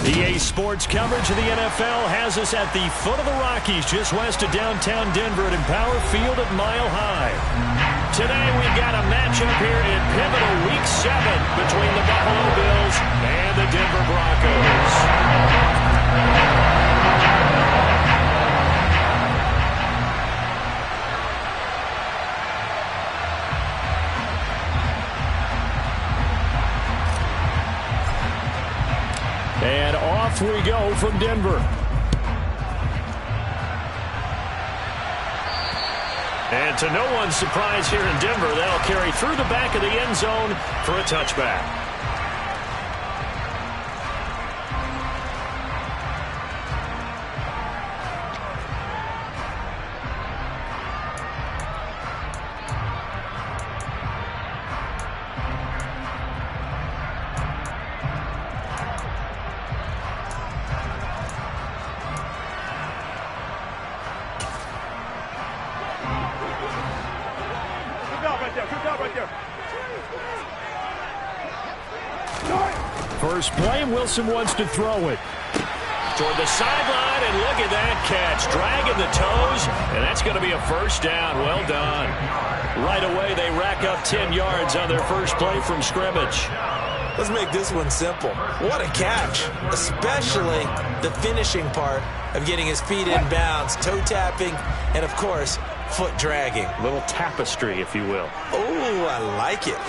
EA Sports coverage of the NFL has us at the foot of the Rockies, just west of downtown Denver at Empower Field at Mile High. Today we've got a matchup here in pivotal Week 7 between the Buffalo Bills and the Denver Broncos. And off we go from Denver. And to no one's surprise here in Denver, they'll carry through the back of the end zone for a touchback. First play, Wilson wants to throw it toward the sideline, and look at that catch, dragging the toes, and that's going to be a first down. Well done. Right away, they rack up 10 yards on their first play from scrimmage. Let's make this one simple. What a catch, especially the finishing part of getting his feet in bounds, toe tapping, and of course, foot dragging. A little tapestry, if you will. Oh, I like it.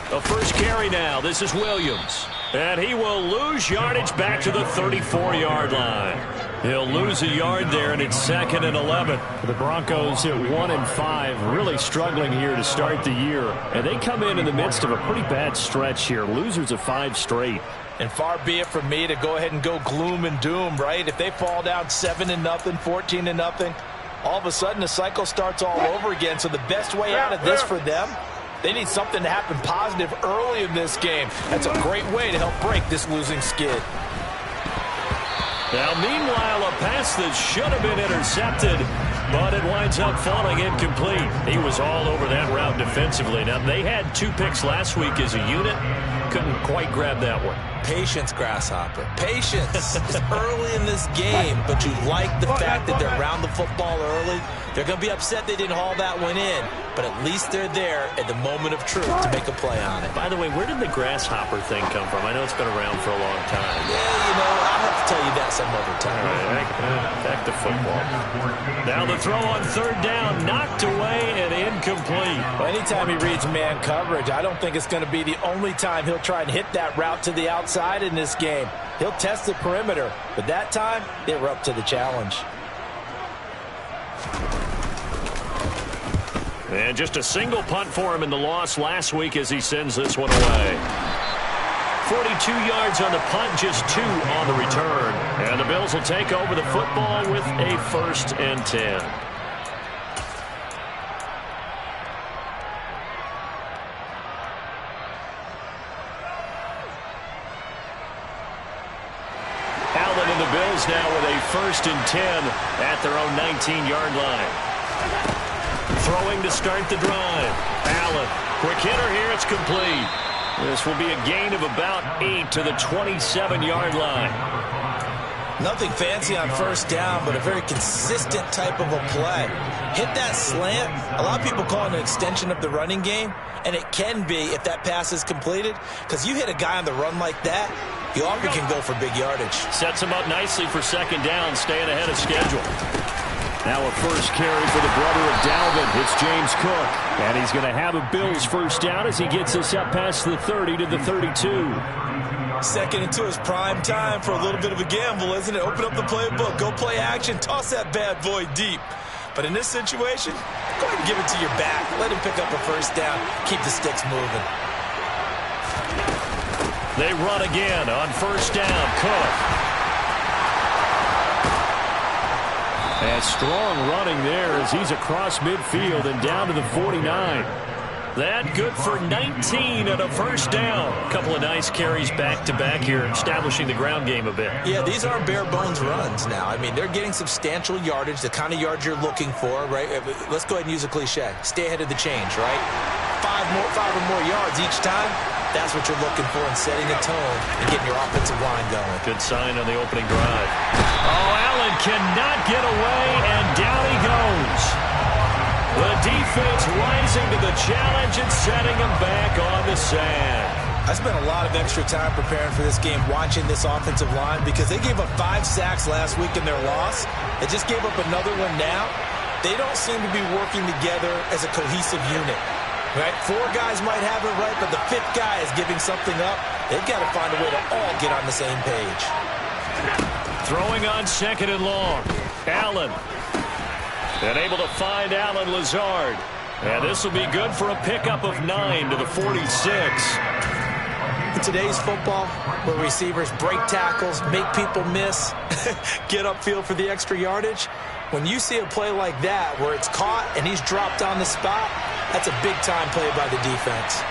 The first carry now. This is Williams. And he will lose yardage back to the 34-yard line. He'll lose a yard there, and it's 2nd and 11. The Broncos at 1-5, really struggling here to start the year. And they come in the midst of a pretty bad stretch here. Losers of 5 straight. And far be it from me to go ahead and go gloom and doom, right? If they fall down 7-0, 14-0, all of a sudden the cycle starts all over again. So the best way out of this for them, they need something to happen positive early in this game. That's a great way to help break this losing skid. Now, meanwhile, a pass that should have been intercepted, but it winds up falling incomplete. He was all over that route defensively. Now, they had 2 picks last week as a unit. Couldn't quite grab that one. Patience, Grasshopper. Patience. It's early in this game, but you like the fact that they're around the football early. They're going to be upset they didn't haul that one in, but at least they're there at the moment of truth to make a play on it. By the way, where did the grasshopper thing come from? I know it's been around for a long time. Yeah, I'll have to tell you that some other time. All right, back to football. Now the throw on 3rd down, knocked away and incomplete. Well, anytime he reads man coverage, I don't think it's going to be the only time he'll try and hit that route to the outside in this game. He'll test the perimeter, but that time they were up to the challenge. And just a single punt for him in the loss last week as he sends this one away. 42 yards on the punt, just 2 on the return. And the Bills will take over the football with a 1st and 10. Allen and the Bills now with a 1st and 10 at their own 19-yard line. Throwing to start the drive. Allen, quick hitter here, it's complete. This will be a gain of about 8 to the 27-yard line. Nothing fancy on 1st down, but a very consistent type of a play. Hit that slant. A lot of people call it an extension of the running game, and it can be if that pass is completed, because you hit a guy on the run like that, you often can go for big yardage. Sets him up nicely for 2nd down, staying ahead of schedule. Now a first carry for the brother of Dalvin. It's James Cook. And he's going to have a Bills 1st down as he gets us up past the 30 to the 32. 2nd and 2 is prime time for a little bit of a gamble, isn't it? Open up the playbook. Go play action. Toss that bad boy deep. But in this situation, go ahead and give it to your back. Let him pick up a 1st down. Keep the sticks moving. They run again on 1st down. Cook. And strong running there as he's across midfield and down to the 49. That good for 19 and a 1st down. A couple of nice carries back-to-back here, establishing the ground game a bit. Yeah, these aren't bare-bones runs now. I mean, they're getting substantial yardage, the kind of yards you're looking for, right? Let's go ahead and use a cliche. Stay ahead of the change, right? 5 or more yards each time. That's what you're looking for in setting a tone and getting your offensive line going. Good sign on the opening drive. Oh, Allen cannot get away, and down he goes. The defense rising to the challenge and setting him back on the sand. I spent a lot of extra time preparing for this game watching this offensive line because they gave up 5 sacks last week in their loss. They just gave up another one now. They don't seem to be working together as a cohesive unit. Right? 4 guys might have it right, but the 5th guy is giving something up. They've got to find a way to all get on the same page. Throwing on 2nd and long. Allen. And able to find Allen Lazard. And this will be good for a pickup of 9 to the 46. In today's football, where receivers break tackles, make people miss, get upfield for the extra yardage, when you see a play like that where it's caught and he's dropped on the spot, that's a big-time play by the defense.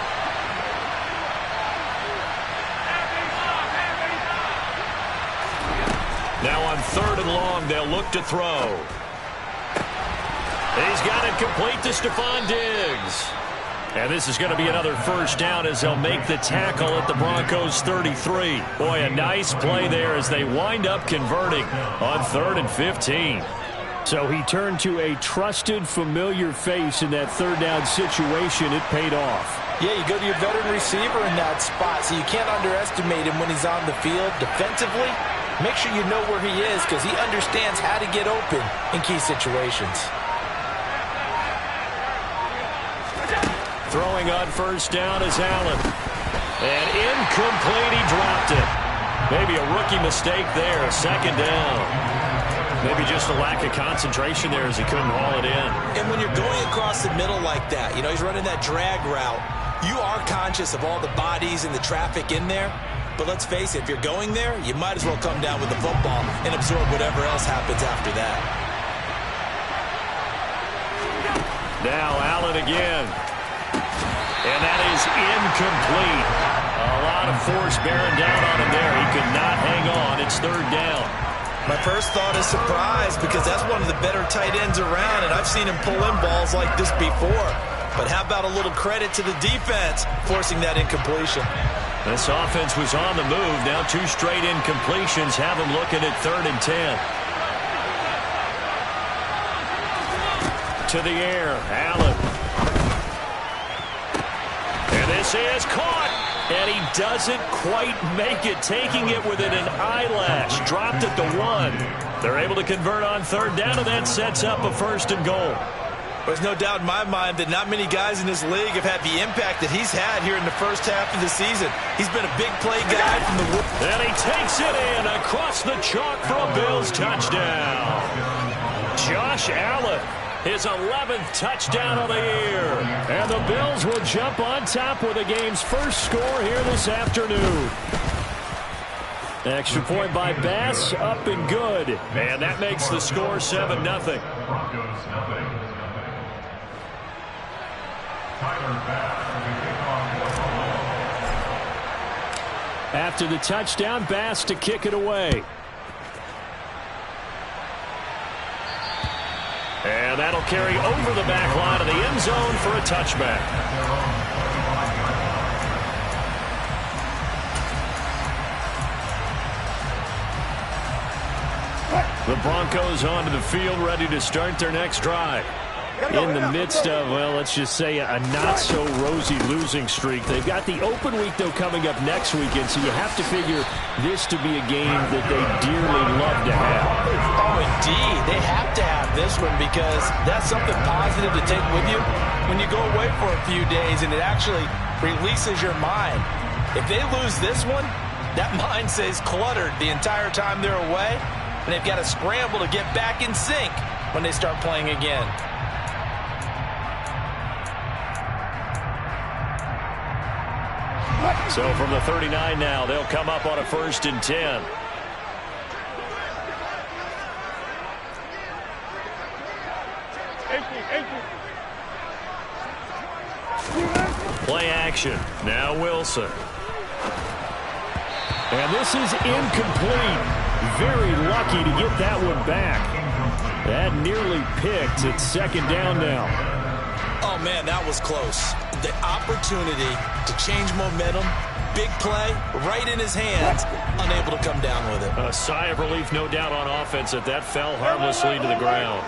Now on 3rd and long, they'll look to throw. He's got it complete to Stephon Diggs. And this is going to be another first down as they'll make the tackle at the Broncos 33. Boy, a nice play there as they wind up converting on 3rd and 15. So he turned to a trusted, familiar face in that 3rd down situation. It paid off. Yeah, you go to your veteran receiver in that spot, so you can't underestimate him when he's on the field defensively. Make sure you know where he is because he understands how to get open in key situations. Throwing on first down is Allen. And incomplete, he dropped it. Maybe a rookie mistake there, 2nd down. Maybe just a lack of concentration there as he couldn't haul it in. And when you're going across the middle like that, you know, he's running that drag route, you are conscious of all the bodies and the traffic in there. But let's face it, if you're going there, you might as well come down with the football and absorb whatever else happens after that. Now Allen again. And that is incomplete. A lot of force bearing down on him there. He could not hang on. It's 3rd down. My first thought is surprise because that's one of the better tight ends around, and I've seen him pull in balls like this before. But how about a little credit to the defense forcing that incompletion? This offense was on the move. Now 2 straight incompletions have him looking at 3rd and 10. To the air, Allen. And this is caught. And he doesn't quite make it, taking it within an eyelash. Dropped at the 1. They're able to convert on 3rd down, and that sets up a 1st and goal. There's no doubt in my mind that not many guys in this league have had the impact that he's had here in the first half of the season. He's been a big play guy from the... And he takes it in across the chalk for a Bills touchdown. Josh Allen, his 11th touchdown of the year. And the Bills will jump on top with the game's first score here this afternoon. Extra point by Bass, up and good. And that makes the score 7-0. After the touchdown, Bass to kick it away. And that'll carry over the back line of the end zone for a touchback. The Broncos onto the field, ready to start their next drive. In the midst of, well, let's just say a not-so-rosy losing streak. They've got the open week, though, coming up next weekend, so you have to figure this to be a game that they dearly love to have. Oh, indeed. They have to have this one because that's something positive to take with you when you go away for a few days, and it actually releases your mind. If they lose this one, that mind stays cluttered the entire time they're away, and they've got to scramble to get back in sync when they start playing again. So from the 39 now, they'll come up on a 1st and 10. Play action. Now Wilson. And this is incomplete. Very lucky to get that one back. That nearly picked. It's 2nd down now. Oh, man, that was close. The opportunity to change momentum, big play, right in his hands, unable to come down with it. A sigh of relief, no doubt, on offense that fell harmlessly to the ground.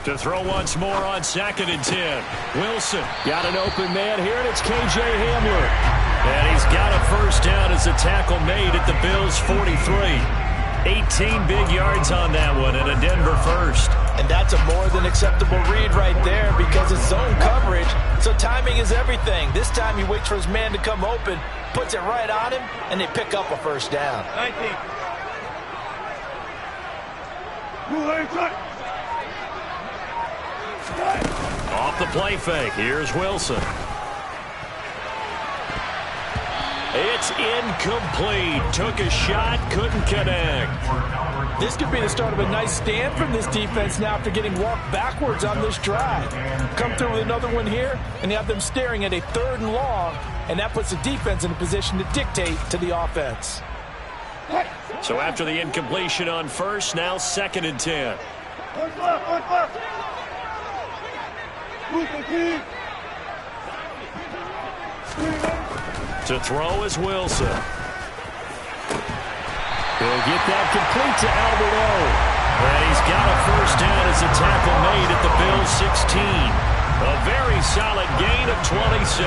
To throw once more on 2nd and 10. Wilson got an open man here, and it's K.J. Hamler. And he's got a first down as a tackle made at the Bills' 43. 18 big yards on that one, and a Denver first. And that's a more than acceptable read right there because it's zone coverage, so timing is everything. This time he waits for his man to come open, puts it right on him, and they pick up a first down. 19. Off the play fake, here's Wilson. It's incomplete. Took a shot, couldn't connect. This could be the start of a nice stand from this defense now after getting walked backwards on this drive. Come through with another one here, and you have them staring at a 3rd and long, and that puts the defense in a position to dictate to the offense. So after the incompletion on first, now 2nd and 10. To throw is Wilson. He'll get that complete to Albert O. And he's got a first down as a tackle made at the Bills' 16. A very solid gain of 27.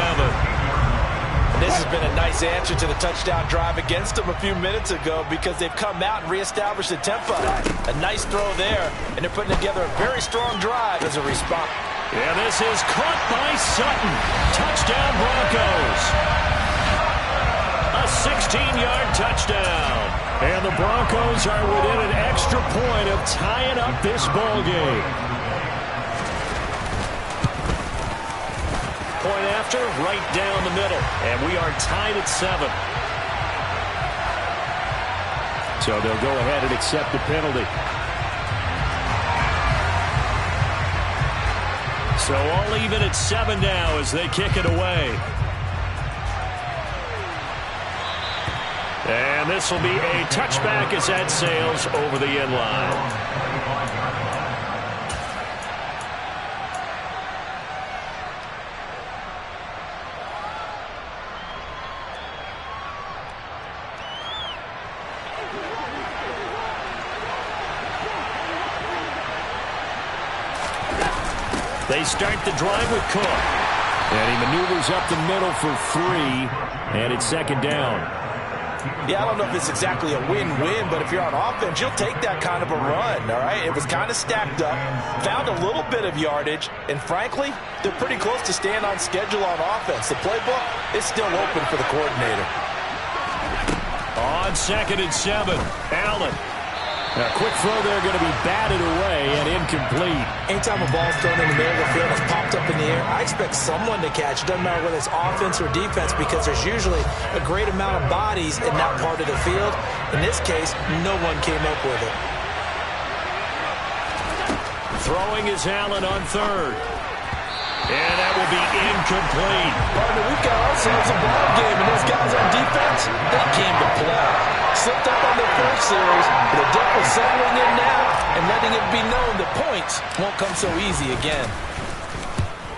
This has been a nice answer to the touchdown drive against them a few minutes ago because they've come out and reestablished the tempo. A nice throw there, and they're putting together a very strong drive as a response. And this is caught by Sutton. Touchdown Broncos. A 16-yard touchdown. And the Broncos are within an extra point of tying up this ball game. Point after, right down the middle. And we are tied at 7. So they'll go ahead and accept the penalty. So all even at 7 now as they kick it away. And this will be a touchback as that sails over the end line. They start the drive with Cook. And he maneuvers up the middle for 3, and it's 2nd down. Yeah, I don't know if it's exactly a win-win, but if you're on offense, you'll take that kind of a run, all right? It was kind of stacked up, found a little bit of yardage, and frankly, they're pretty close to staying on schedule on offense. The playbook is still open for the coordinator. On 2nd and 7, Allen. A quick throw there going to be batted away and incomplete. Anytime a ball's thrown in the middle of the field that's popped up in the air, I expect someone to catch. It doesn't matter whether it's offense or defense because there's usually a great amount of bodies in that part of the field. In this case, no one came up with it. Throwing is Allen on 3rd. And that will be incomplete. Partner, we've got ourselves a ball game, and those guys on defense, they came to play. Slipped up on their first series, but they're definitely settling in now and letting it be known that points won't come so easy again.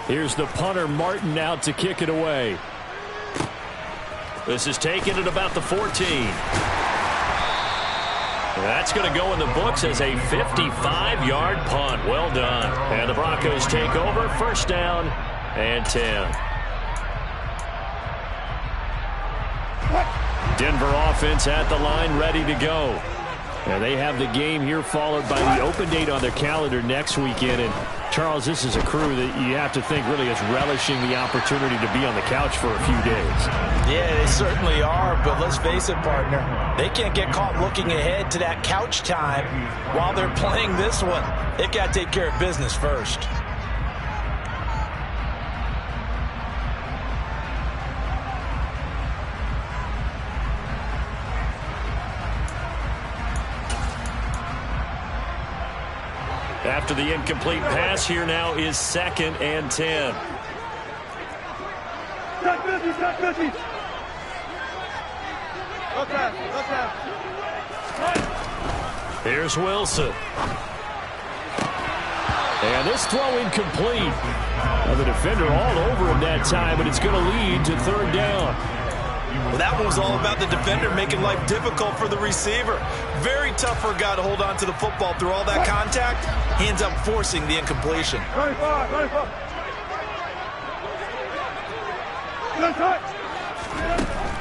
Here's the punter, Martin, out to kick it away. This is taken at about the 14. That's going to go in the books as a 55-yard punt. Well done. And the Broncos take over, first down and 10. Denver offense at the line, ready to go. And they have the game here followed by the open date on their calendar next weekend. And, Charles, this is a crew that you have to think really is relishing the opportunity to be on the couch for a few days. Yeah, they certainly are, but let's face it, partner. They can't get caught looking ahead to that couch time while they're playing this one. They've got to take care of business first. After the incomplete pass, here now is 2nd and 10. Here's Wilson. And this throw incomplete. Now the defender all over him that time, but it's going to lead to third down. Well, that one was all about the defender making life difficult for the receiver. Very tough for a guy to hold on to the football through all that contact. He ends up forcing the incompletion.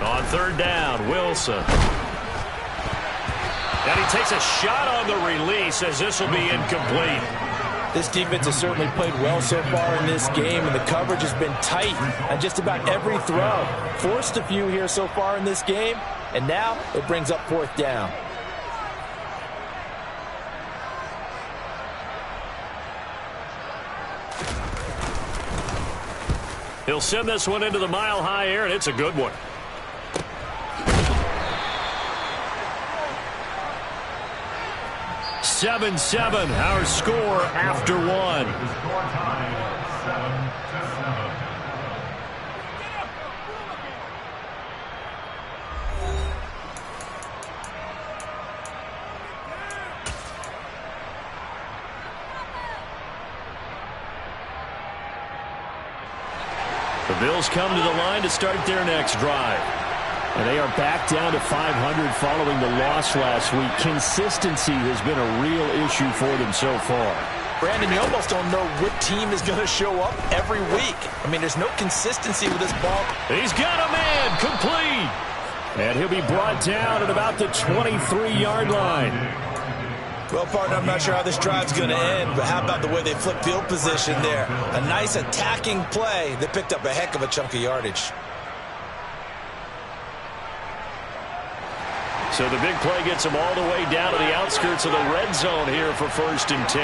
On third down, Wilson. And he takes a shot on the release as this will be incomplete. This defense has certainly played well so far in this game, and the coverage has been tight on just about every throw. Forced a few here so far in this game, and now it brings up fourth down. He'll send this one into the mile-high air, and it's a good one. (7-7) our score after one. The Bills come to the line to start their next drive. And they are back down to 500 following the loss last week. Consistency has been a real issue for them so far. Brandon, you almost don't know what team is going to show up every week. I mean, there's no consistency with this ball. He's got a man complete. And he'll be brought down at about the 23-yard line. Well, partner, I'm not sure how this drive's going to end, but how about the way they flip field position there? A nice attacking play that picked up a heck of a chunk of yardage. So the big play gets him all the way down to the outskirts of the red zone here for 1st and 10.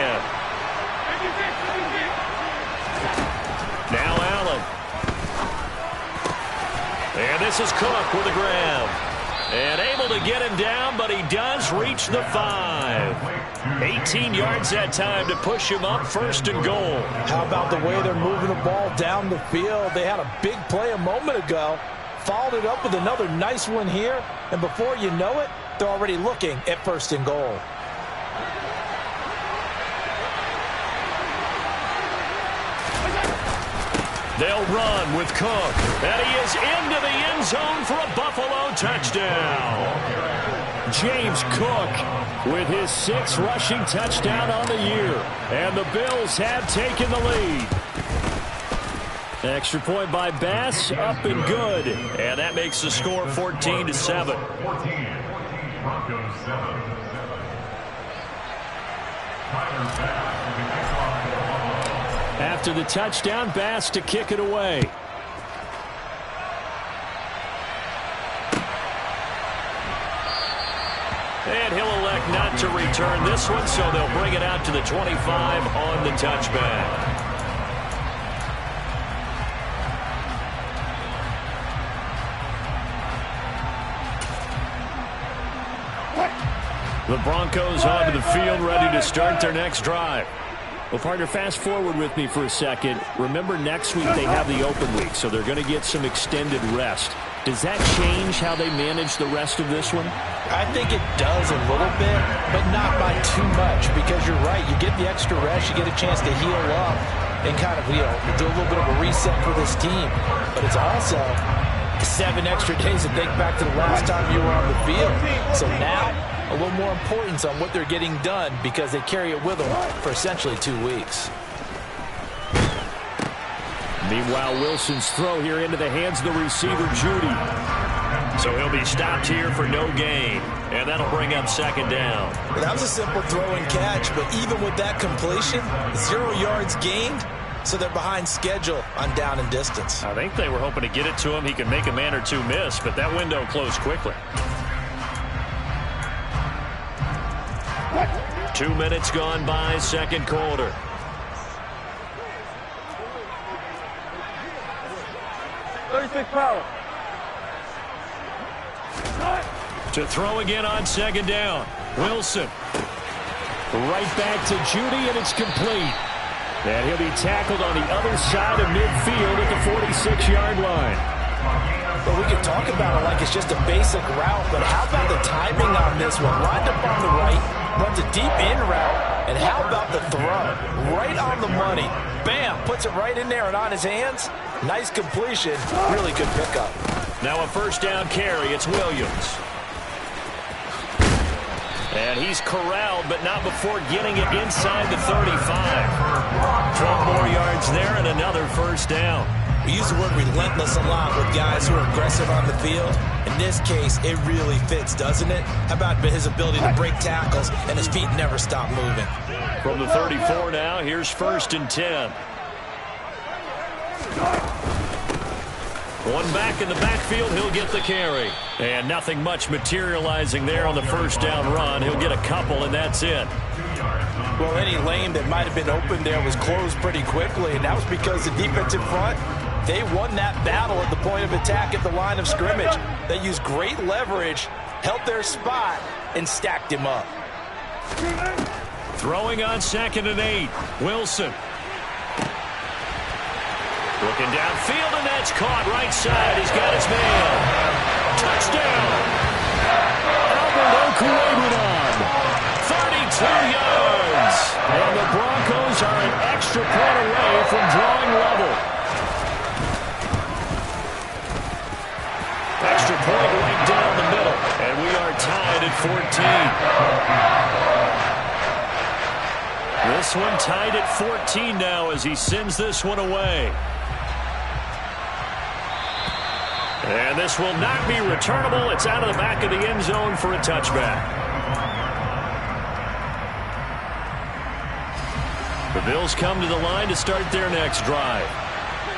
Now Allen. And this is Cook with the grab. And able to get him down, but he does reach the 5. 18 yards that time to push him up, 1st and goal. How about the way they're moving the ball down the field? They had a big play a moment ago. Followed it up with another nice one here, and before you know it, they're already looking at 1st and goal. They'll run with Cook, and he is into the end zone for a Buffalo touchdown. James Cook with his 6th rushing touchdown on the year, and the Bills have taken the lead. Extra point by Bass, up and good. And that makes the score 14-7. After the touchdown, Bass to kick it away. And he'll elect not to return this one, so they'll bring it out to the 25 on the touchback. The Broncos onto the field, ready to start their next drive. Well, partner, fast forward with me for a second. Remember, next week they have the open week, so they're going to get some extended rest. Does that change how they manage the rest of this one? I think it does a little bit, but not by too much, because you're right. You get the extra rest, you get a chance to heal up and kind of, do a little bit of a reset for this team. But it's also 7 extra days to think back to the last time you were on the field. So now, a little more importance on what they're getting done because they carry it with them for essentially 2 weeks. Meanwhile, Wilson's throw here into the hands of the receiver, Judy. So he'll be stopped here for no gain, and that'll bring up 2nd down. Well, that was a simple throw and catch, but even with that completion, 0 yards gained, so they're behind schedule on down and distance. I think they were hoping to get it to him. He could make a man or two miss, but that window closed quickly. 2 minutes gone by, 2nd quarter. To throw again on 2nd down. Wilson. Right back to Judy, and it's complete. And he'll be tackled on the other side of midfield at the 46-yard line. Well, we could talk about it like it's just a basic route, but how about the timing on this one? Lined up on the right, runs a deep in route, and how about the throw? Right on money. Bam, puts it right in there and on his hands. Nice completion, really good pickup. Now a first down carry, it's Williams. And he's corralled, but not before getting it inside the 35. 12 more yards there and another first down. We use the word relentless a lot with guys who are aggressive on the field. In this case, it really fits, doesn't it? How about his ability to break tackles and his feet never stop moving? From the 34 now, here's 1st and 10. One back in the backfield, he'll get the carry. And nothing much materializing there on the first down run. He'll get a couple, and that's it. Well, any lane that might have been open there was closed pretty quickly, and that was because the defensive front, they won that battle at the point of attack at the line of scrimmage. They used great leverage, held their spot, and stacked him up. Throwing on 2nd and 8. Wilson. Looking downfield, and that's caught right side. He's got his man. Touchdown. Albert Okwuegbunam. 32 yards. And the Broncos are an extra point away from drawing level. Extra point right down the middle. And we are tied at 14. This one tied at 14 now as he sends this one away. And this will not be returnable. It's out of the back of the end zone for a touchback. The Bills come to the line to start their next drive.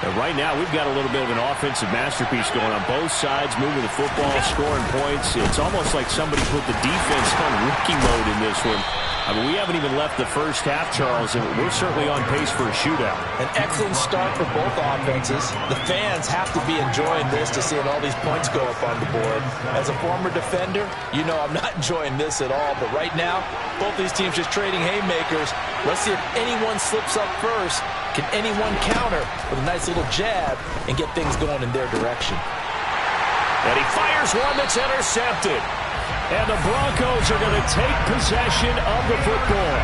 And right now, we've got a little bit of an offensive masterpiece going on both sides, moving the football, scoring points. It's almost like somebody put the defense on rookie mode in this one. I mean, we haven't even left the first half, Charles, and we're certainly on pace for a shootout. An excellent start for both offenses. The fans have to be enjoying this to seeing all these points go up on the board. As a former defender, you know I'm not enjoying this at all. But right now, both these teams just trading haymakers. Let's see if anyone slips up first. Can anyone counter with a nice little jab and get things going in their direction? And he fires one that's intercepted. And the Broncos are going to take possession of the football.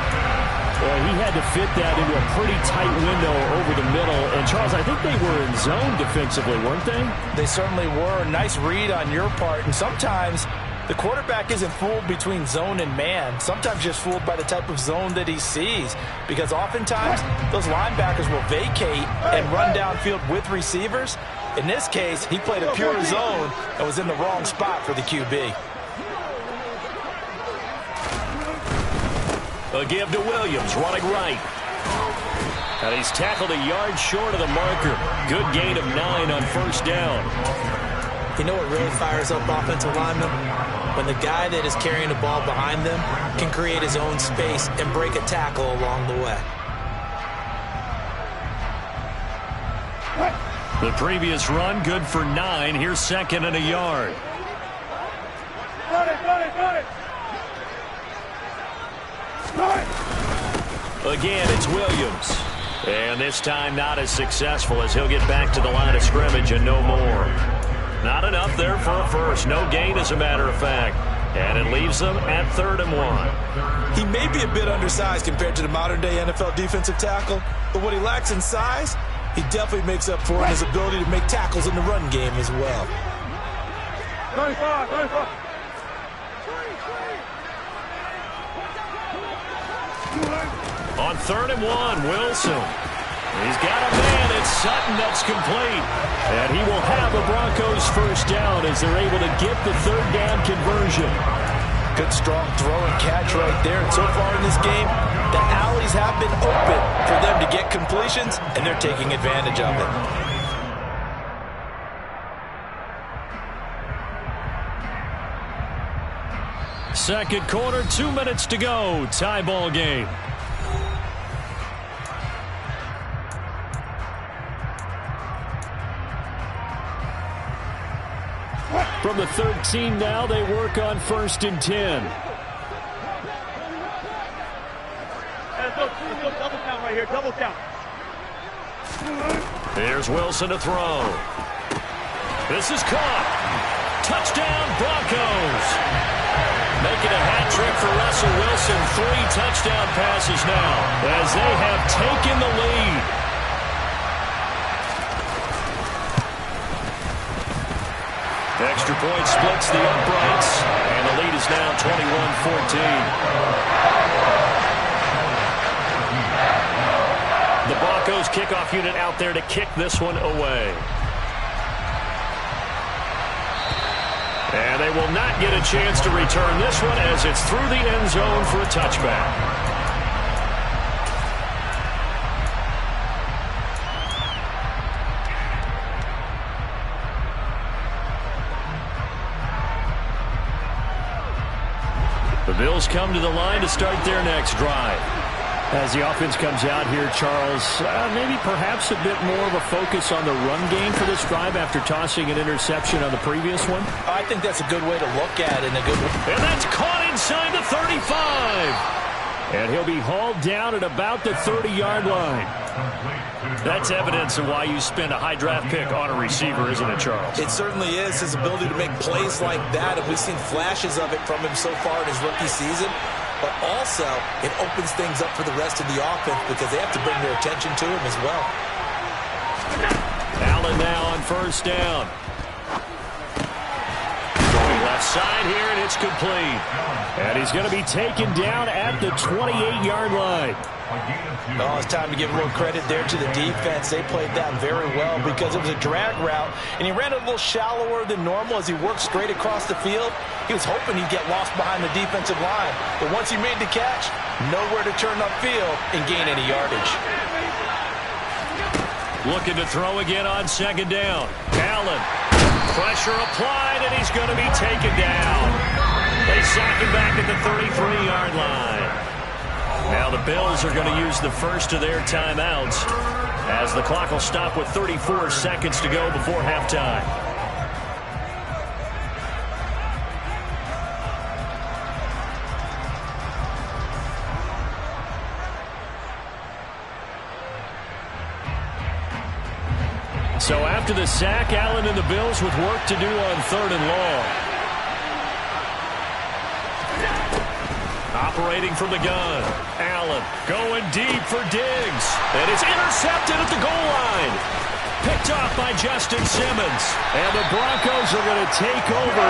Well, he had to fit that into a pretty tight window over the middle. And, Charles, I think they were in zone defensively, weren't they? They certainly were. Nice read on your part. And sometimes the quarterback isn't fooled between zone and man. Sometimes just fooled by the type of zone that he sees. Because oftentimes those linebackers will vacate and run downfield with receivers. In this case, he played a pure zone and was in the wrong spot for the QB. A give to Williams, running right. And he's tackled a yard short of the marker. Good gain of 9 on first down. You know what really fires up offensive linemen? When the guy that is carrying the ball behind them can create his own space and break a tackle along the way. The previous run, good for 9. Here's 2nd and a yard. Again, it's Williams. And this time not as successful as he'll get back to the line of scrimmage and no more. Not enough there for a first. No gain, as a matter of fact. And it leaves them at 3rd and 1. He may be a bit undersized compared to the modern-day NFL defensive tackle, but what he lacks in size, he definitely makes up for in his ability to make tackles in the run game as well. 35. On 3rd and 1, Wilson. He's got a man. It's Sutton that's complete. And he will have the Broncos first down as they're able to get the 3rd down conversion. Good strong throw and catch right there. And so far in this game, the alleys have been open for them to get completions, and they're taking advantage of it. Second quarter, 2 minutes to go. Tie ball game. From the 13 now, they work on 1st and 10. Double count right here, double count. Here's Wilson to throw. This is caught. Touchdown, Broncos. Making a hat trick for Russell Wilson. 3 touchdown passes now as they have taken the lead. Extra point splits the uprights, and the lead is now 21-14. The Broncos kickoff unit out there to kick this one away. And they will not get a chance to return this one as it's through the end zone for a touchback. The Bills come to the line to start their next drive. As the offense comes out here, Charles, maybe perhaps a bit more of a focus on the run game for this drive after tossing an interception on the previous one? I think that's a good way to look at it. And that's caught inside the 35. And he'll be hauled down at about the 30-yard line. That's evidence of why you spend a high draft pick on a receiver, isn't it, Charles? It certainly is. His ability to make plays like that, and we've seen flashes of it from him so far in his rookie season. But also, it opens things up for the rest of the offense because they have to bring their attention to him as well. Allen now on first down. Going left side here, and it's complete. And he's going to be taken down at the 28-yard line. Oh, it's time to give a little credit there to the defense. They played that very well because it was a drag route, and he ran a little shallower than normal as he worked straight across the field. He was hoping he'd get lost behind the defensive line, but once he made the catch, nowhere to turn upfield and gain any yardage. Looking to throw again on second down. Allen, pressure applied, and he's going to be taken down. They sack him back at the 33-yard line. Now the Bills are going to use the first of their timeouts as the clock will stop with 34 seconds to go before halftime. So after the sack, Allen and the Bills with work to do on 3rd and long. Operating from the gun. Allen going deep for Diggs. And it's intercepted at the goal line. Picked off by Justin Simmons. And the Broncos are going to take over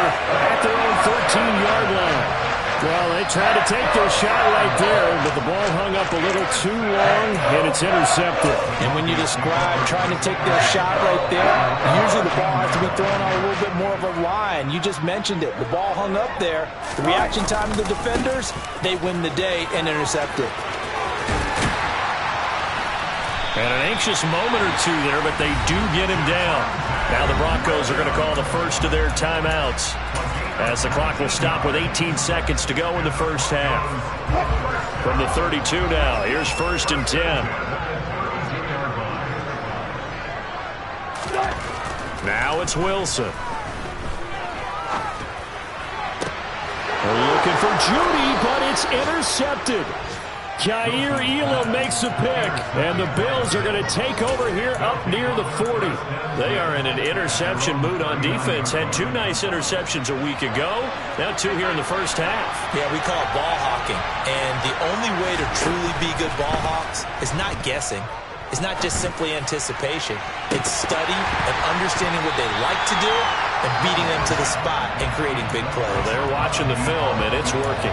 at their own 13-yard line. Well, they tried to take their shot right there, but the ball hung up a little too long, and it's intercepted. And when you describe trying to take their shot right there, usually the ball has to be thrown on a little bit more of a line. You just mentioned it. The ball hung up there. The reaction time of the defenders, they win the day and intercept it. And an anxious moment or two there, but they do get him down. Now the Broncos are going to call the first of their timeouts as the clock will stop with 18 seconds to go in the first half. From the 32 now, here's 1st and 10. Now it's Wilson. They're looking for Judy, but it's intercepted. Kaiir Elam makes the pick, and the Bills are going to take over here up near the 40. They are in an interception mood on defense. Had 2 nice interceptions a week ago. Now 2 here in the first half. Yeah, we call it ball hawking. And the only way to truly be good ball hawks is not guessing. It's not just simply anticipation. It's study and understanding what they like to do and beating them to the spot and creating big plays. Well, they're watching the film, and it's working.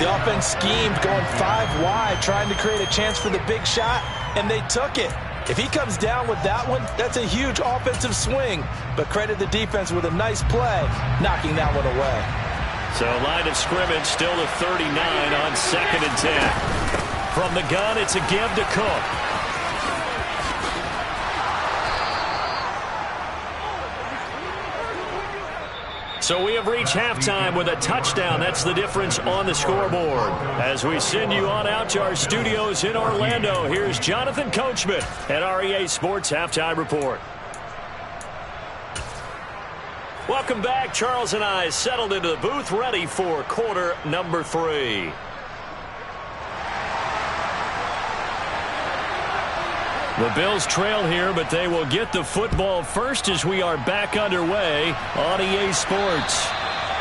The offense schemed going 5 wide, trying to create a chance for the big shot, and they took it. If he comes down with that one, that's a huge offensive swing. But credit the defense with a nice play, knocking that one away. So line of scrimmage still to 39 on 2nd and 10. From the gun, it's a give to Cook. So we have reached halftime with a touchdown. That's the difference on the scoreboard. As we send you on out to our studios in Orlando, here's Jonathan Coachman at REA Sports Halftime Report. Welcome back. Charles and I settled into the booth, ready for quarter number 3. The Bills trail here, but they will get the football first as we are back underway on EA Sports.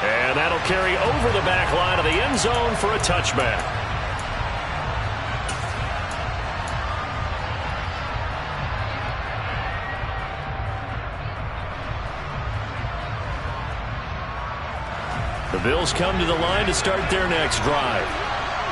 And that'll carry over the back line of the end zone for a touchback. The Bills come to the line to start their next drive.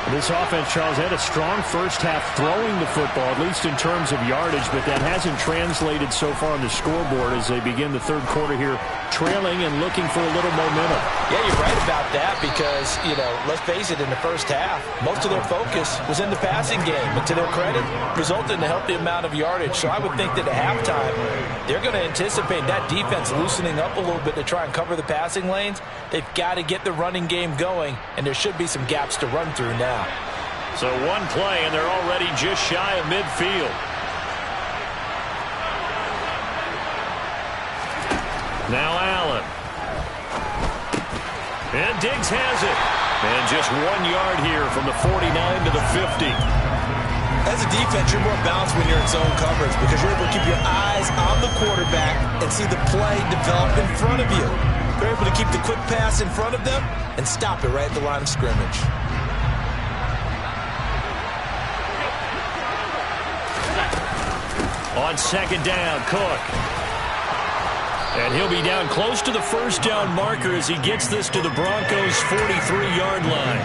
This offense, Charles, had a strong first half throwing the football, at least in terms of yardage, but that hasn't translated so far on the scoreboard as they begin the third quarter here, trailing and looking for a little momentum. Yeah, you're right about that because, let's face it, in the first half, most of their focus was in the passing game. But to their credit, resulted in a healthy amount of yardage. So I would think that at halftime, they're going to anticipate that defense loosening up a little bit to try and cover the passing lanes. They've got to get the running game going, and there should be some gaps to run through now. So one play, and they're already just shy of midfield. Now Allen. And Diggs has it. And just 1 yard here from the 49 to the 50. As a defense, you're more balanced when you're in zone coverage because you're able to keep your eyes on the quarterback and see the play develop in front of you. You're able to keep the quick pass in front of them and stop it right at the line of scrimmage. On second down, Cook. And he'll be down close to the first down marker as he gets this to the Broncos' 43-yard line.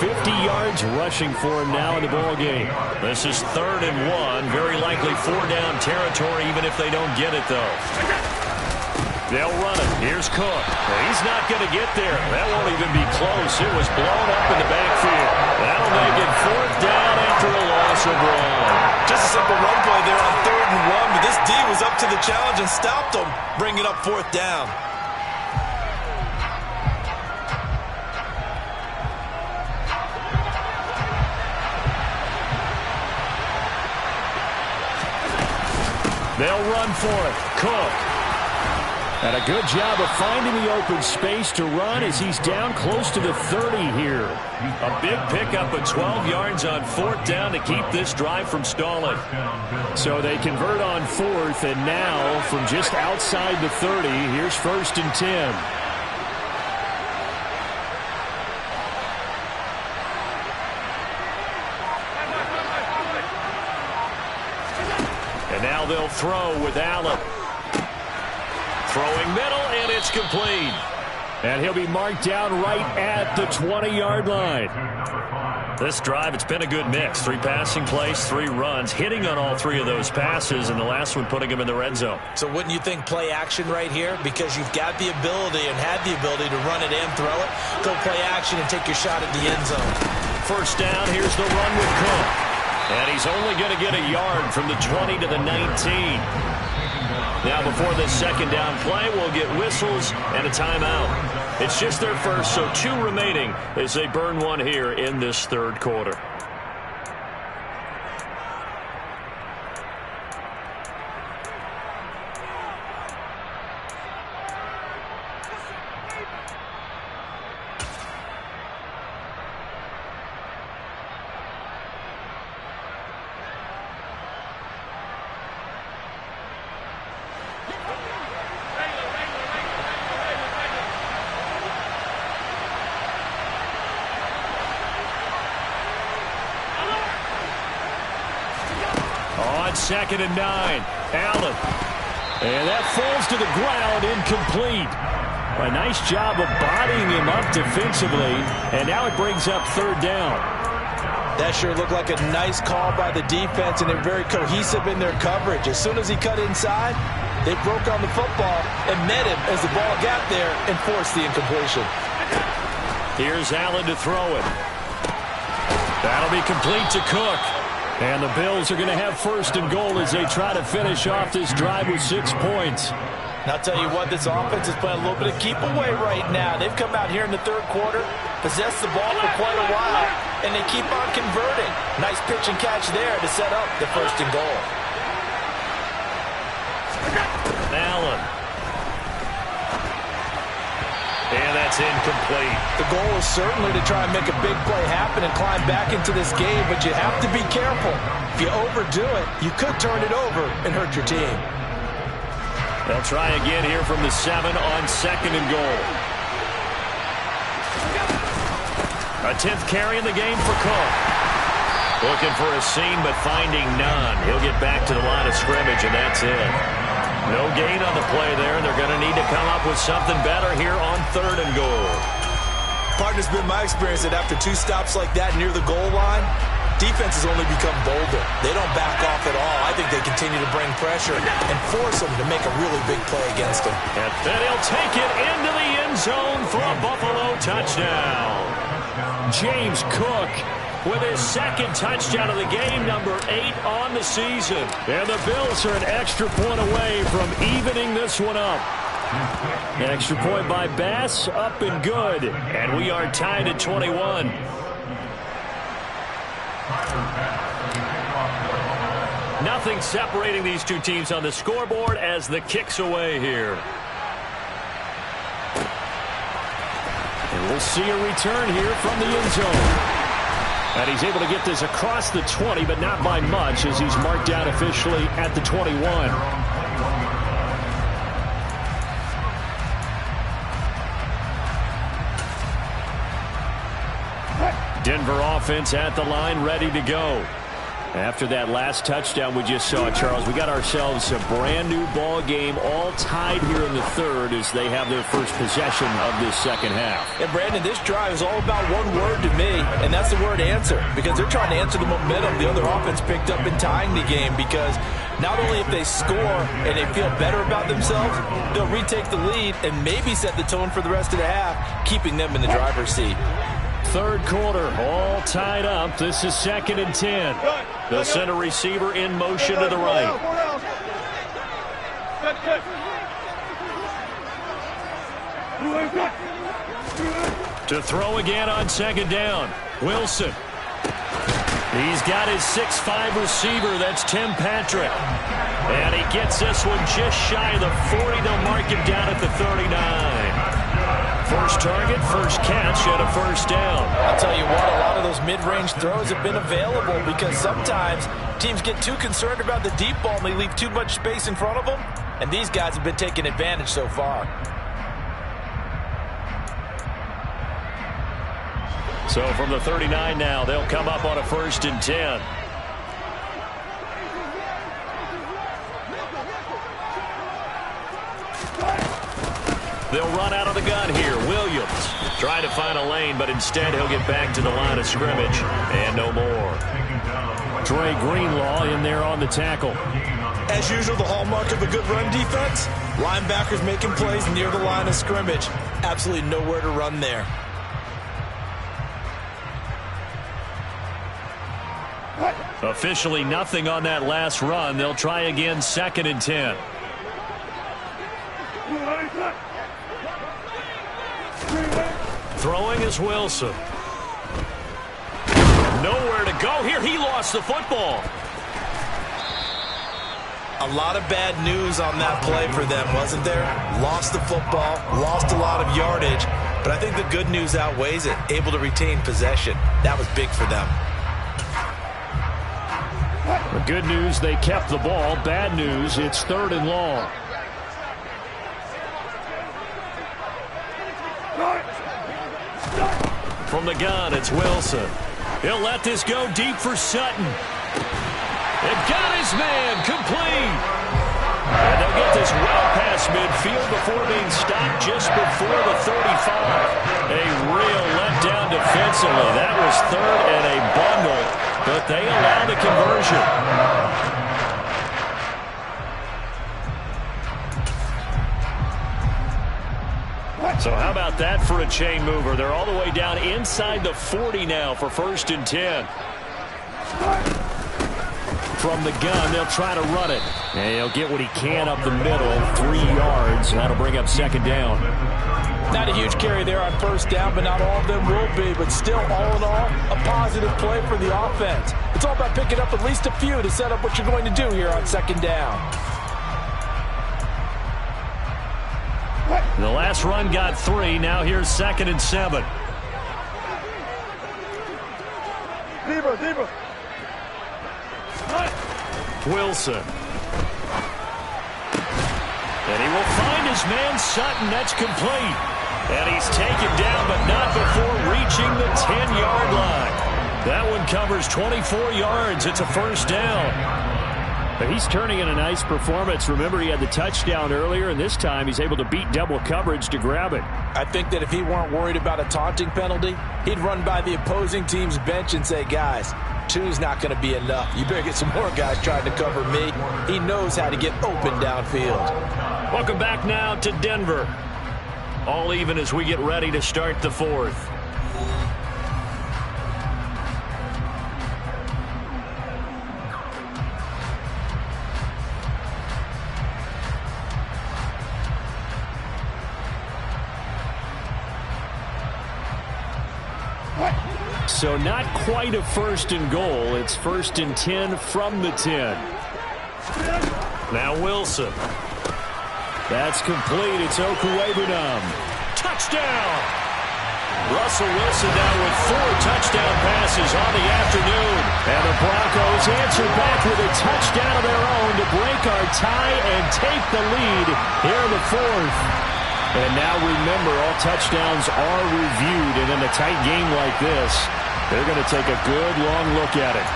50 yards rushing for him now in the ball game. This is 3rd and 1. Very likely 4-down territory, even if they don't get it, though. They'll run it. Here's Cook. He's not going to get there. That won't even be close. It was blown up in the backfield. That'll make it 4th down after a loss of 1. Just a simple run play there on 3rd and 1, but this D was up to the challenge and stopped them, bringing up 4th down. They'll run for it. Cook. And a good job of finding the open space to run as he's down close to the 30 here. A big pickup of 12 yards on 4th down to keep this drive from stalling. So they convert on 4th, and now from just outside the 30, here's 1st and 10. And now they'll throw with Allen. Throwing middle, and it's complete. And he'll be marked down right at the 20-yard line. This drive, it's been a good mix. 3 passing plays, 3 runs, hitting on all 3 of those passes, and the last one putting him in the red zone. So wouldn't you think play action right here? Because you've got the ability and had the ability to run it and throw it. Go play action and take your shot at the end zone. 1st down, here's the run with Cook. And he's only going to get a yard from the 20 to the 19. Now before this 2nd down play, we'll get whistles and a timeout. It's just their first, so 2 remaining as they burn 1 here in this 3rd quarter. On 2nd and 9, Allen. And that falls to the ground, incomplete. A nice job of bodying him up defensively, and now it brings up 3rd down. That sure looked like a nice call by the defense, and they're very cohesive in their coverage. As soon as he cut inside, they broke on the football and met him as the ball got there and forced the incompletion. Here's Allen to throw it. That'll be complete to Cook. And the Bills are going to have 1st and goal as they try to finish off this drive with 6 points. And I'll tell you what, this offense is playing a little bit of keep away right now. They've come out here in the 3rd quarter, possessed the ball for quite a while, and they keep on converting. Nice pitch and catch there to set up the 1st and goal. Allen. And that's incomplete. The goal is certainly to try and make a big play happen and climb back into this game, but you have to be careful. If you overdo it, you could turn it over and hurt your team. They'll try again here from the 7 on 2nd and goal. A 10th carry in the game for Cook. Looking for a seam, but finding none. He'll get back to the line of scrimmage, and that's it. No gain on the play there, and they're going to need to come up with something better here on 3rd and goal. Partner, it's been my experience that after 2 stops like that near the goal line, defenses only become bolder. They don't back off at all. I think they continue to bring pressure and force them to make a really big play against them. And then he'll take it into the end zone for a Buffalo touchdown. James Cook with his 2nd touchdown of the game, number 8 on the season. And the Bills are an extra point away from evening this one up. An extra point by Bass, up and good. And we are tied at 21. Nothing separating these two teams on the scoreboard as the kick's away here. And we'll see a return here from the end zone. And he's able to get this across the 20, but not by much, as he's marked down officially at the 21. Denver offense at the line, ready to go. After that last touchdown we just saw, Charles, we got ourselves a brand new ball game, all tied here in the 3rd as they have their first possession of this 2nd half. And Brandon, this drive is all about one word to me, and that's the word answer, because they're trying to answer the momentum the other offense picked up in tying the game, because not only if they score and they feel better about themselves, they'll retake the lead and maybe set the tone for the rest of the half, keeping them in the driver's seat. 3rd quarter, all tied up. This is 2nd and 10. The center receiver in motion to the right. To throw again on 2nd down. Wilson. He's got his 6'5 receiver. That's Tim Patrick. And he gets this one just shy of the 40. They'll mark him down at the 39. First target, first catch, and a 1st down. I'll tell you what, a lot of those mid-range throws have been available because sometimes teams get too concerned about the deep ball and they leave too much space in front of them, and these guys have been taking advantage so far. So from the 39 now, they'll come up on a 1st and 10. They'll run out of the gun here. Williams trying to find a lane, but instead he'll get back to the line of scrimmage. And no more. Dre Greenlaw in there on the tackle. As usual, the hallmark of a good run defense, linebackers making plays near the line of scrimmage. Absolutely nowhere to run there. Officially nothing on that last run. They'll try again, 2nd and 10. Throwing is Wilson. Nowhere to go here. He lost the football. A lot of bad news on that play for them, wasn't there? Lost the football, lost a lot of yardage, but I think the good news outweighs it. Able to retain possession. That was big for them. The good news, they kept the ball. Bad news, it's 3rd and long. From the gun, it's Wilson. He'll let this go deep for Sutton. It got his man complete. And they'll get this well past midfield before being stopped just before the 35. A real letdown defensively. That was 3rd and a bundle, but they allow the conversion. So how about that for a chain mover? They're all the way down inside the 40 now for 1st and 10. From the gun, they'll try to run it. And he'll get what he can up the middle, 3 yards. That'll bring up 2nd down. Not a huge carry there on 1st down, but not all of them will be. But still, all in all, a positive play for the offense. It's all about picking up at least a few to set up what you're going to do here on 2nd down. The last run got 3. Now here's 2nd and 7. Zebra. Wilson. And he will find his man Sutton. That's complete. And he's taken down, but not before reaching the 10-yard line. That one covers 24 yards. It's a first down. But he's turning in a nice performance. Remember, he had the touchdown earlier, and this time he's able to beat double coverage to grab it. I think that if he weren't worried about a taunting penalty, he'd run by the opposing team's bench and say, guys, 2's not going to be enough. You better get some more guys trying to cover me. He knows how to get open downfield. Welcome back now to Denver. All even as we get ready to start the fourth. So not quite a first and goal. It's first and 10 from the 10. Now Wilson. That's complete. It's Okuwebunam. Touchdown! Russell Wilson now with 4 touchdown passes on the afternoon. And the Broncos answer back with a touchdown of their own to break our tie and take the lead here in the fourth. And now remember, all touchdowns are reviewed, and in a tight game like this, they're going to take a good long look at it.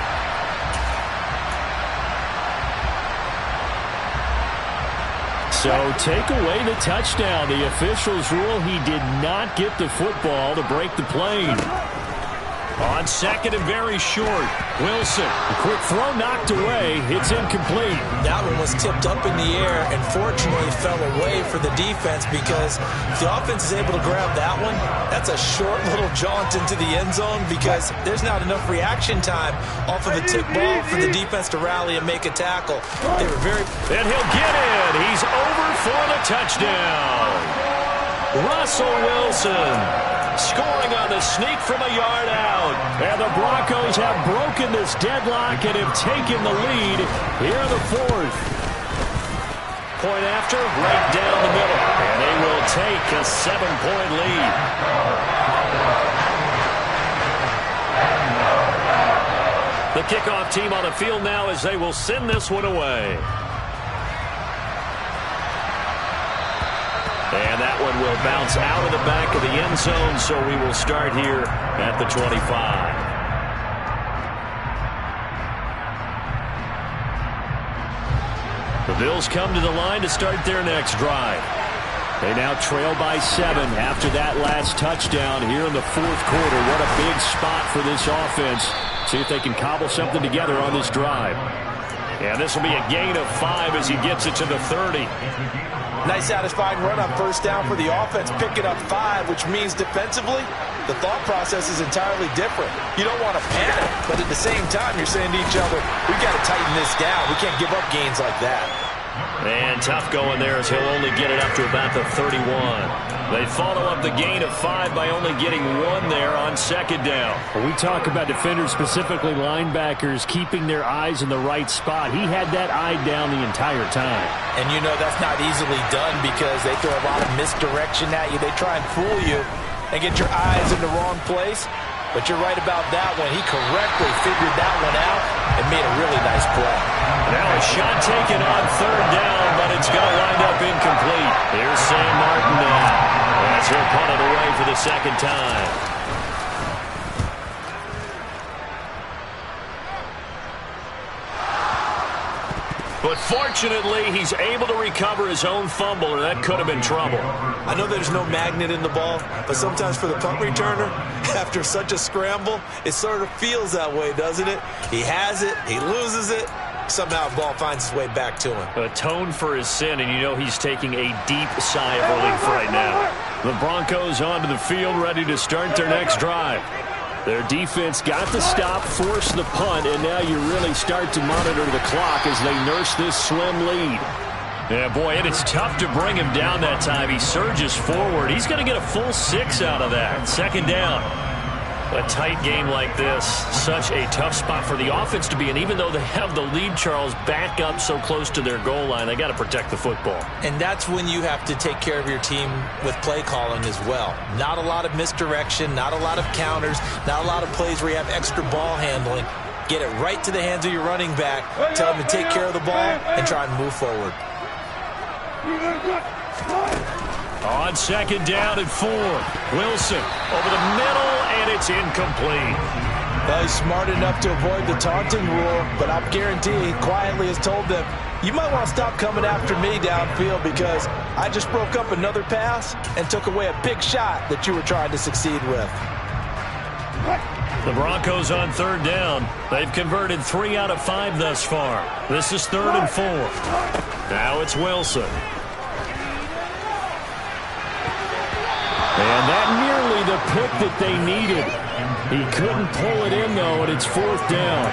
So take away the touchdown. The officials rule he did not get the football to break the play. On second and very short, Wilson. A quick throw knocked away. It's incomplete. That one was tipped up in the air and fortunately fell away for the defense, because if the offense is able to grab that one, that's a short little jaunt into the end zone, because there's not enough reaction time off of a tip ball for the defense to rally and make a tackle. They were very... And he'll get in. He's over for the touchdown. Russell Wilson scoring on the sneak from a yard out. And the Broncos have broken this deadlock and have taken the lead here in the fourth. Point after, right down the middle. And they will take a 7-point lead. The kickoff team on the field now as they will send this one away. And that one will bounce out of the back of the end zone, so we will start here at the 25. The Bills come to the line to start their next drive. They now trail by 7 after that last touchdown here in the fourth quarter. What a big spot for this offense. See if they can cobble something together on this drive. And this will be a gain of 5 as he gets it to the 30. Nice satisfying run on first down for the offense, picking up 5, which means defensively, the thought process is entirely different. You don't want to panic, but at the same time, you're saying to each other, we've got to tighten this down. We can't give up gains like that. And tough going there as he'll only get it up to about the 31. They follow up the gain of 5 by only getting 1 there on second down. When we talk about defenders, specifically linebackers, keeping their eyes in the right spot, he had that eye down the entire time. And you know that's not easily done because they throw a lot of misdirection at you. They try and fool you and get your eyes in the wrong place. But you're right about that one. He correctly figured that one out and made a really nice play. Now a shot taken on third down, but it's going to wind up incomplete. Here's Sam Martin now as he'll punt it away for the second time. But fortunately, he's able to recover his own fumble, or that could have been trouble. I know there's no magnet in the ball, but sometimes for the punt returner, after such a scramble, it sort of feels that way, doesn't it? He has it, he loses it, somehow the ball finds its way back to him. Atone for his sin, and you know he's taking a deep sigh of relief right now. The Broncos onto the field, ready to start their next drive. Their defense got the stop, forced the punt, and now you really start to monitor the clock as they nurse this slim lead. Yeah, boy, it is tough to bring him down that time. He surges forward. He's going to get a full 6 out of that. Second down. A tight game like this, such a tough spot for the offense to be in. Even though they have the lead, Charles, back up so close to their goal line, they got to protect the football. And that's when you have to take care of your team with play calling as well. Not a lot of misdirection, not a lot of counters, not a lot of plays where you have extra ball handling. Get it right to the hands of your running back, tell him to take care of the ball, and try and move forward. On second down and 4. Wilson over the middle, and it's incomplete. Well, he's smart enough to avoid the taunting rule, but I'm guaranteeing he quietly has told them, you might want to stop coming after me downfield because I just broke up another pass and took away a big shot that you were trying to succeed with. The Broncos on third down. They've converted 3 out of 5 thus far. This is 3rd and 4. Now it's Wilson. And that nearly the pick that they needed. He couldn't pull it in, though, and it's 4th down.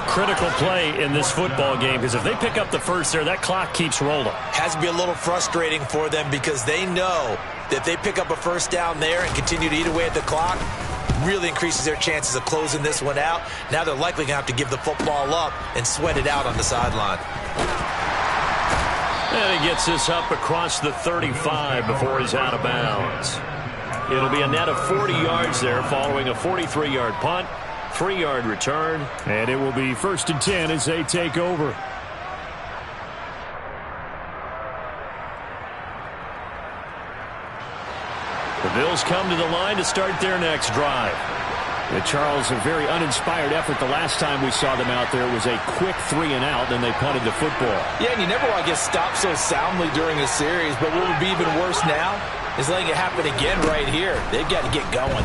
Critical play in this football game because if they pick up the first there, that clock keeps rolling. Has to be a little frustrating for them because they know that if they pick up a first down there and continue to eat away at the clock, really increases their chances of closing this one out. Now they're likely going to have to give the football up and sweat it out on the sideline. And he gets this up across the 35 before he's out of bounds. It'll be a net of 40 yards there following a 43-yard punt, 3-yard return. And it will be 1st and 10 as they take over. The Bills come to the line to start their next drive. Charles, a very uninspired effort. The last time we saw them out there was a quick 3-and-out, and they punted the football. Yeah, and you never want to get stopped so soundly during a series, but what would be even worse now is letting it happen again right here. They've got to get going.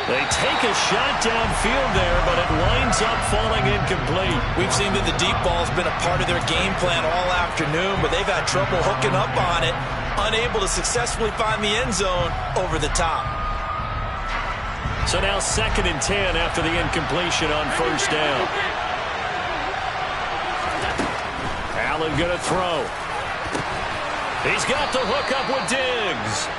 They take a shot downfield there, but it winds up falling incomplete. We've seen that the deep ball's been a part of their game plan all afternoon, but they've had trouble hooking up on it, unable to successfully find the end zone over the top. So now 2nd and 10 after the incompletion on 1st down. Allen going to throw. He's got the hook up with Diggs.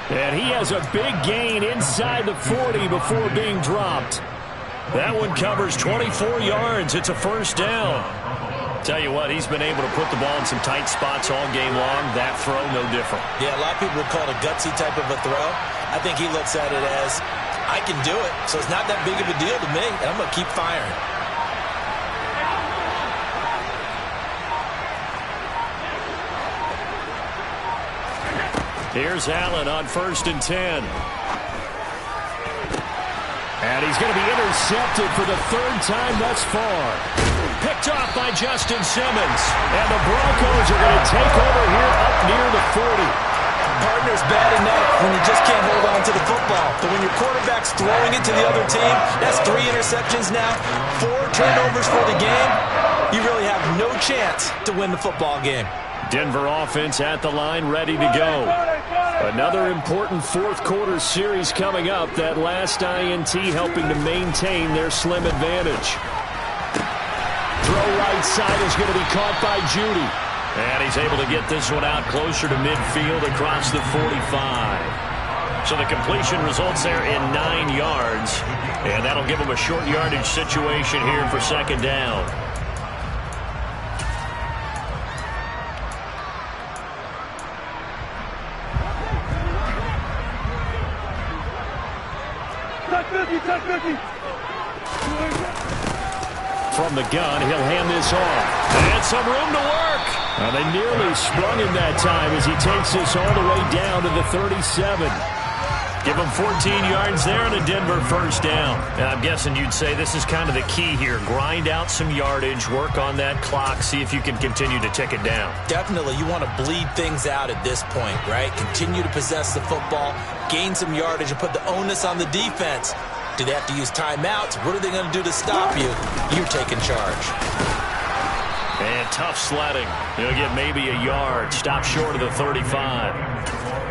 And he has a big gain inside the 40 before being dropped. That one covers 24 yards. It's a 1st down. Tell you what, he's been able to put the ball in some tight spots all game long. That throw, no different. Yeah, a lot of people would call it a gutsy type of a throw. I think he looks at it as, I can do it, so it's not that big of a deal to me, and I'm going to keep firing. Here's Allen on 1st and 10. And he's going to be intercepted for the 3rd time thus far. Picked off by Justin Simmons. And the Broncos are going to take over here up near the 40. Partner's bad enough when you just can't hold on to the football. But when your quarterback's throwing it to the other team, that's 3 interceptions now, 4 turnovers for the game. You really have no chance to win the football game. Denver offense at the line, ready to go. Another important 4th quarter series coming up. That last INT helping to maintain their slim advantage. Throw right side is going to be caught by Judy. And he's able to get this one out closer to midfield across the 45. So the completion results there in 9 yards. And that'll give him a short yardage situation here for 2nd down. From the gun, he'll hand this off. And some room to work. Now they nearly sprung him that time as he takes this all the way down to the 37. Give him 14 yards there and a Denver 1st down. And I'm guessing you'd say this is kind of the key here. Grind out some yardage, work on that clock, see if you can continue to tick it down. Definitely, you want to bleed things out at this point, right? Continue to possess the football, gain some yardage, and put the onus on the defense. Do they have to use timeouts? What are they going to do to stop you? You're taking charge. And tough sledding. He'll get maybe a yard. Stop short of the 35.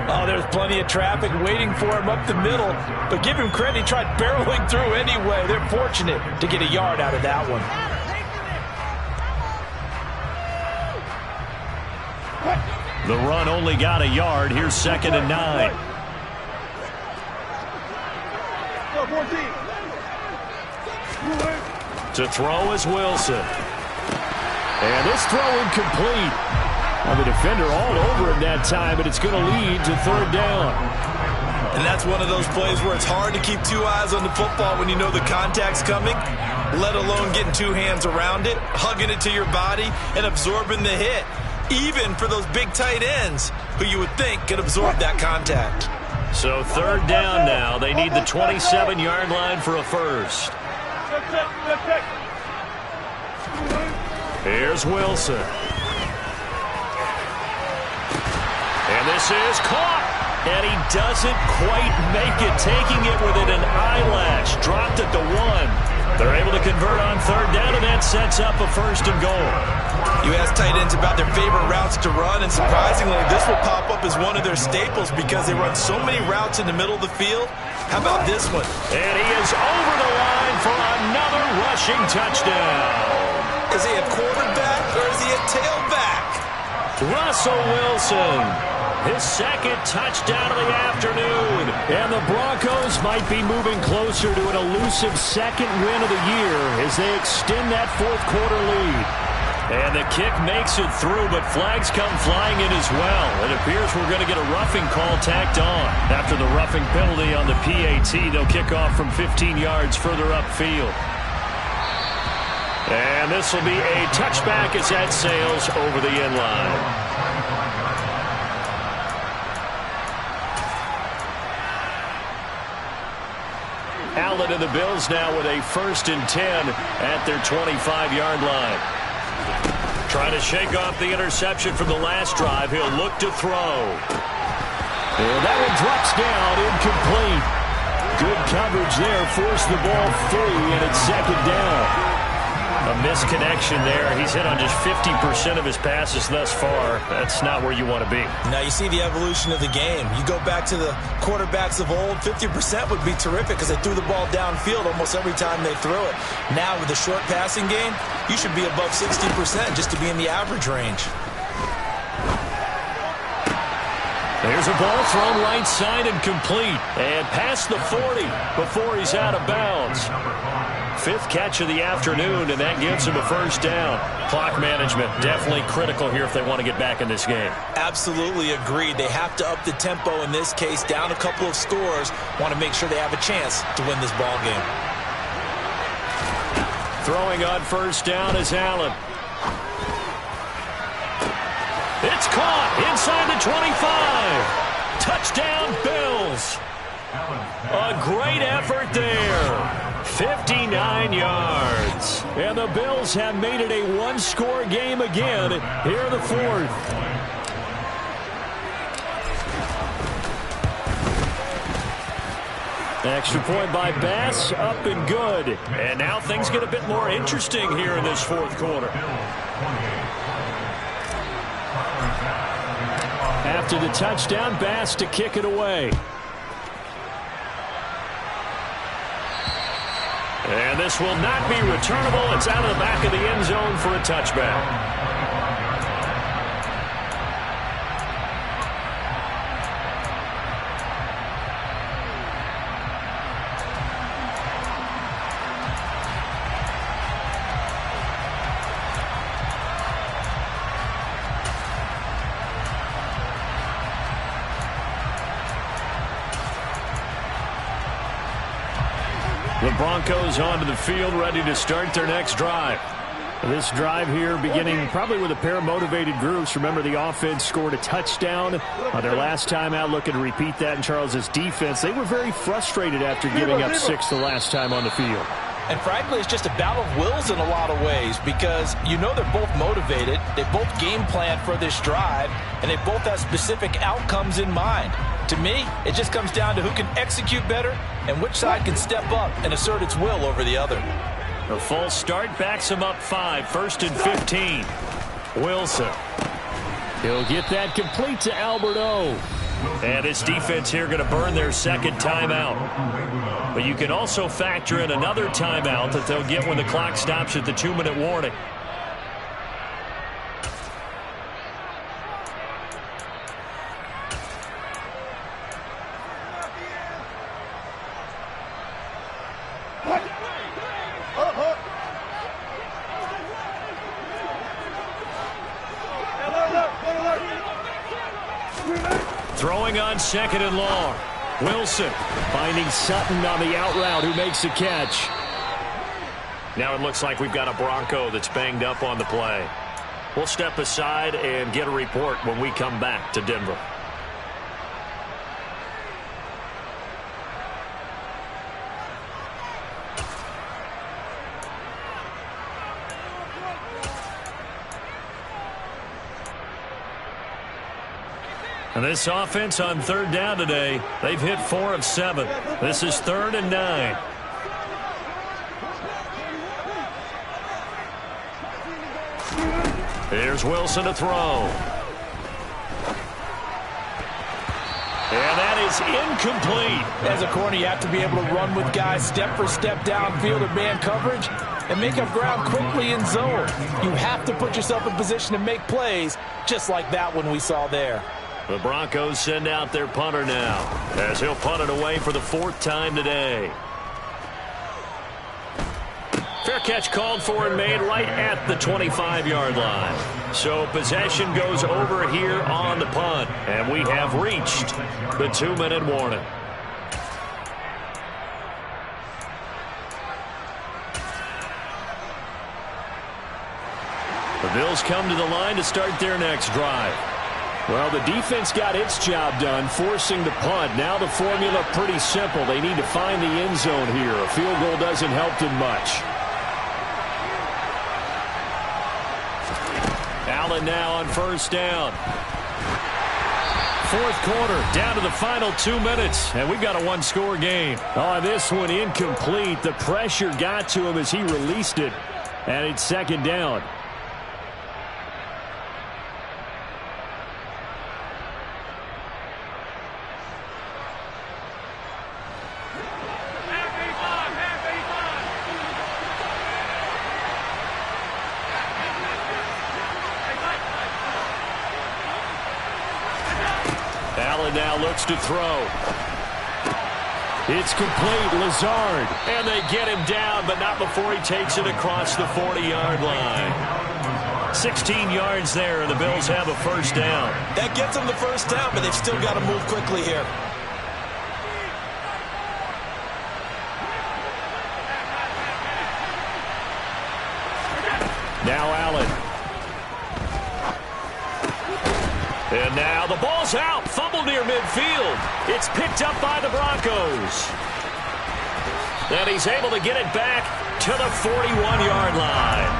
Oh, there's plenty of traffic waiting for him up the middle. But give him credit, he tried barreling through anyway. They're fortunate to get a yard out of that one. The run only got a yard. Here's 2nd and 9. To throw is Wilson. And this throw incomplete. Now the defender all over him that time, but it's going to lead to 3rd down. And that's one of those plays where it's hard to keep two eyes on the football when you know the contact's coming, let alone getting two hands around it, hugging it to your body, and absorbing the hit, even for those big tight ends who you would think could absorb that contact. So third down now. They need the 27-yard line for a first. Here's Wilson. And this is caught. And he doesn't quite make it, taking it within an eyelash. Dropped it to 1. They're able to convert on third down, and that sets up a first and goal. You ask tight ends about their favorite routes to run, and surprisingly, this will pop up as one of their staples because they run so many routes in the middle of the field. How about this one? And he is over the line for another rushing touchdown. Is he a quarterback or is he a tailback? Russell Wilson, his second touchdown of the afternoon. And the Broncos might be moving closer to an elusive second win of the year as they extend that fourth quarter lead. And the kick makes it through, but flags come flying in as well. It appears we're going to get a roughing call tacked on. After the roughing penalty on the PAT, they'll kick off from 15 yards further upfield. And this will be a touchback as that sails over the end line. Allen and the Bills now with a 1st and 10 at their 25-yard line. Trying to shake off the interception from the last drive. He'll look to throw. And that one drops down, incomplete. Good coverage there. Forced the ball free, and it's second down. A misconnection there. He's hit on just 50% of his passes thus far. That's not where you want to be. Now you see the evolution of the game. You go back to the quarterbacks of old, 50% would be terrific because they threw the ball downfield almost every time they threw it. Now with the short passing game, you should be above 60% just to be in the average range. There's a ball thrown right side and complete. And past the 40 before he's out of bounds. 5th catch of the afternoon, and that gives him a first down. Clock management definitely critical here if they want to get back in this game. Absolutely agreed. They have to up the tempo in this case, down a couple of scores. Want to make sure they have a chance to win this ball game. Throwing on first down is Allen. It's caught inside the 25. Touchdown, Bills. A great effort there. 59 yards. And the Bills have made it a one-score game again here in the fourth. Extra point by Bass, up and good. And now things get a bit more interesting here in this fourth quarter. After the touchdown, Bass to kick it away. And this will not be returnable. It's out of the back of the end zone for a touchback. The Broncos onto the field, ready to start their next drive. This drive here beginning probably with a pair of motivated groups. Remember, the offense scored a touchdown on their last time out. Looking to repeat that in Charles's defense. They were very frustrated after giving up 6 the last time on the field. And frankly, it's just a battle of wills in a lot of ways because you know they're both motivated. They both game plan for this drive, and they both have specific outcomes in mind. To me, it just comes down to who can execute better and which side can step up and assert its will over the other. A false start backs him up 5, 1st and 15. Wilson. He'll get that complete to Albert O. And this defense here going to burn their second timeout. But you can also factor in another timeout that they'll get when the clock stops at the 2-minute warning. Throwing on 2nd and long. Wilson finding Sutton on the out route, who makes the catch. Now it looks like we've got a Bronco that's banged up on the play. We'll step aside and get a report when we come back to Denver. And this offense on third down today, they've hit 4 of 7. This is 3rd and 9. Here's Wilson to throw. And that is incomplete. As a corner, you have to be able to run with guys step for step downfield or man coverage and make up ground quickly in zone. You have to put yourself in position to make plays, just like that one we saw there. The Broncos send out their punter now, as he'll punt it away for the 4th time today. Fair catch called for and made right at the 25-yard line. So possession goes over here on the punt, and we have reached the 2-minute warning. The Bills come to the line to start their next drive. Well, the defense got its job done, forcing the punt. Now the formula pretty simple. They need to find the end zone here. A field goal doesn't help them much. Allen now on 1st down. 4th quarter, down to the final 2 minutes, and we've got a 1-score game. Oh, this one incomplete. The pressure got to him as he released it, and it's 2nd down. Allen now looks to throw. It's complete. Lazard. And they get him down, but not before he takes it across the 40-yard line. 16 yards there, and the Bills have a 1st down. That gets them the 1st down, but they've still got to move quickly here. Now Allen. And now the ball's out. Fumble near midfield. It's picked up by the Broncos. And he's able to get it back to the 41-yard line.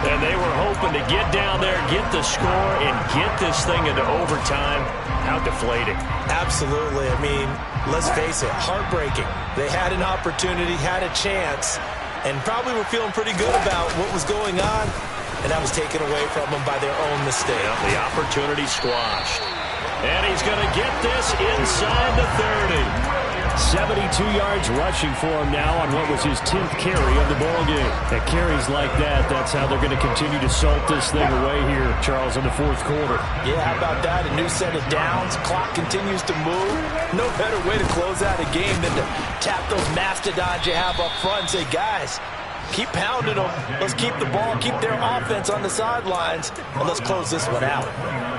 And they were hoping to get down there, get the score, and get this thing into overtime. How deflating. Absolutely. I mean, let's face it, heartbreaking. They had an opportunity, had a chance, and probably were feeling pretty good about what was going on. And that was taken away from them by their own mistake. Yep, the opportunity squashed. And he's going to get this inside the 30. 72 yards rushing for him now on what was his 10th carry of the ball game. At carries like that, that's how they're going to continue to salt this thing away here, Charles, in the 4th quarter. Yeah, how about that? A new set of downs. Clock continues to move. No better way to close out a game than to tap those mastodons you have up front and say, guys, keep pounding them. Let's keep the ball, keep their offense on the sidelines, and let's close this one out.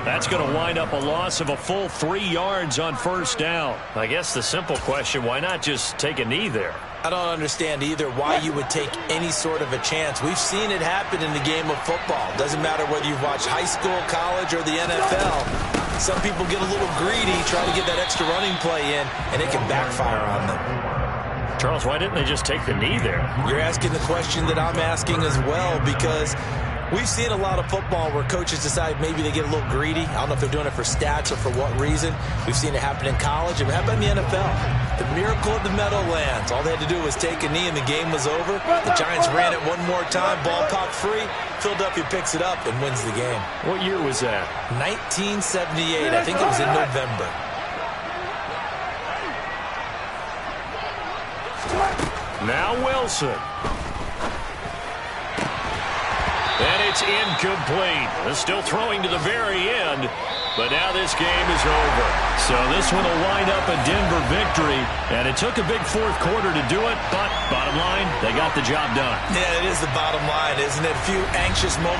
That's going to wind up a loss of a full 3 yards on 1st down. I guess the simple question, why not just take a knee there? I don't understand either why you would take any sort of a chance. We've seen it happen in the game of football. Doesn't matter whether you've watched high school, college, or the NFL. Some people get a little greedy, trying to get that extra running play in, and it can backfire on them. Charles, why didn't they just take the knee there? You're asking the question that I'm asking as well, because we've seen a lot of football where coaches decide maybe they get a little greedy. I don't know if they're doing it for stats or for what reason. We've seen it happen in college. It happened in the NFL. The miracle of the Meadowlands. All they had to do was take a knee and the game was over. The Giants ran it one more time. Ball popped free. Philadelphia picks it up and wins the game. What year was that? 1978. I think it was in November. Now Wilson. And it's incomplete. They're still throwing to the very end, but now this game is over. So this one will wind up a Denver victory, and it took a big 4th quarter to do it, but bottom line, they got the job done. Yeah, it is the bottom line, isn't it? A few anxious moments.